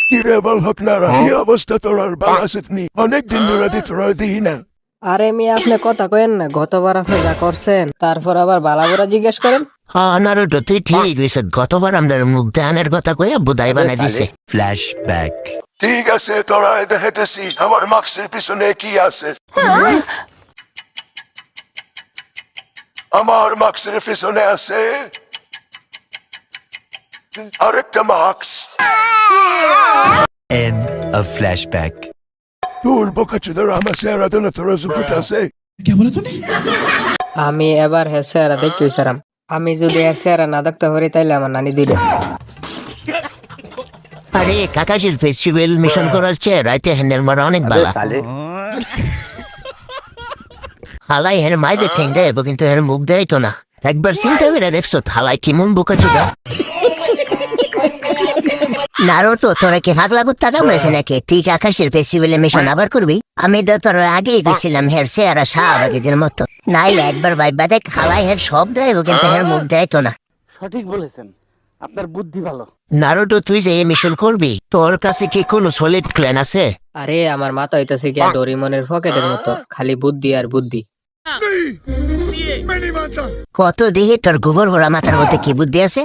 কিরে বল হক না কি অবস্থা তোর আর বালাসিতনি অনেকদিন ধরে তোরা দিই না। আরে মিয়া আপনি কথা কয়েন না, গতবার আপনি যা করছেন তারপর আবার বালাবুরা জিজ্ঞেস করেন। হ্যাঁ নারুটো তুই ঠিক হয়েছে, গতবার আমরা মুখ দেহানের কথা কইয়া বুদাই বানাই দিছে। ফ্ল্যাশব্যাক। ঠিক আছে তোরা দেখাইতেছি আমার মাক্সের পিছনে কি আছে। আমার মাক্সের পিছনে আছে আরেকটা মাক্স। End of flashback. তোর বোকাচোদার আমার চেহারা তো না তোরা জুকুট আছে। আমি এবার হে চেহারা দেখি সারাম, আমি যদি এর চেহারা না দেখতে পারি তাইলে আমার নানি দিল। আরে কাকাজির ফেস্টিভ্যাল মিশন করার চেয়ে রাইতে হ্যান্ডেল মারা অনেক বালা। হালাই হের মাইজে ঠেং দেয় কিন্তু হের মুখ দেয় তো না। একবার চিন্তা করে দেখছো হালাই কেমন বোকাচোদা। নারুটো তোরা কি হাগলা কুত্তা কামড়েছে নাকি? ঠিক আকাশের ফেস্টিভ্যালে মিশন আবার করবি? আমি তো তোর আগেই গেছিলাম হের চেহারা শাহবাগীদের মতো। নাইলে একবার ভাইবা দেখ হালাই হের সব দেয় কিন্তু হের মুখ দেয় তো না। সঠিক বলেছেন, আপনার বুদ্ধি ভালো। নারুটো তুই যে এই মিশন করবি তোর কাছে কি কোনো সলিড প্ল্যান আছে? আরে আমার মাথা হইতাছে গিয়া ডোরিমনের পকেটের মতো, খালি বুদ্ধি আর বুদ্ধি। কত দিহি তোর গোবর ভরা মাথার মধ্যে কি বুদ্ধি আছে?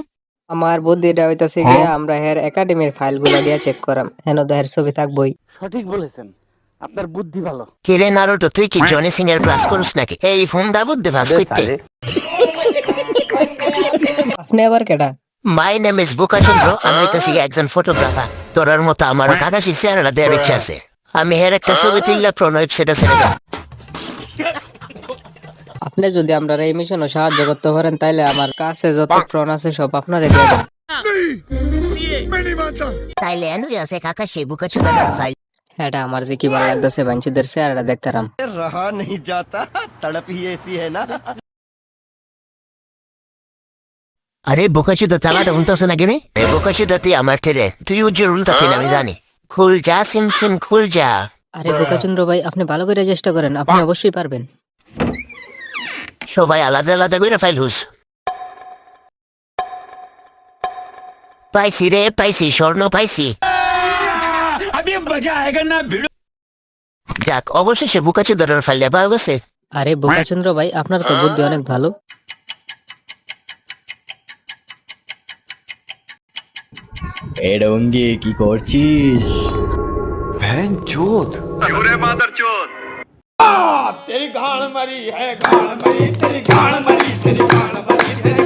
আমার বুদ্ধিটা হইতাছে গিয়া আমরা হের একাডেমির ফাইলগুলো দিয়া চেক করাম, হেন দেহের ছবি থাকবই। সঠিক বলেছেন, আপনার বুদ্ধি ভালো। কিরে নারুটো তুই কি জনি সিং এর ক্লাস করিস নাকি? এই ফোন দা বুদ্ধি ভাস করতে। আপনি আবার কেডা? মাই নেম ইজ বুকাচন্দ্র, আমি হইতাছি একজন ফটোগ্রাফার। তোরার মতো আমার কাকাশি চেহারা দেওয়ার ইচ্ছা আছে। আমি হের একটা ছবি তুললে প্রণয় সেটা ছেড়ে যাও। আপনি যদি আমরা এই মিশনে সাহায্য করতে পারেন তাইলে আমার কাছে যত প্রণ আছে সব আপনারে দিয়ে দেব। তাইলে এনুই আছে কাকাশি বুকাচন্দ্রের ফাইল। এটা আমার যে কি ভালো লাগতেছে বাঞ্চুদের চেহারাটা দেখতাম। रहा नहीं जाता, तड़प ही ऐसी है ना। আরে বোকাচুদা চালাটা উল্টাছে নাকি রে? বোকাচুদা তুই আমার থেকে তুই উজ্জ্বল উল্টাতে আমি জানি। খুল যা সিম সিম খুল যা। আরে বোকাচন্দ্র ভাই আপনি ভালো করে চেষ্টা করেন, আপনি অবশ্যই পারবেন। সবাই আলাদা আলাদা করে ফাইল হুস। পাইছি রে পাইছি, স্বর্ণ পাইছি। যাক অবশেষে বুকাচুদার ফাইলটা পাওয়া গেছে। আরে বোকাচন্দ্র ভাই আপনার তো বুদ্ধি অনেক ভালো। এডঙ্গি কি করছিস? तेरी गाड़ मरी है, गाड़ मरी, तेरी गाड़ मरी, तेरी गाड़ मरी, तेरी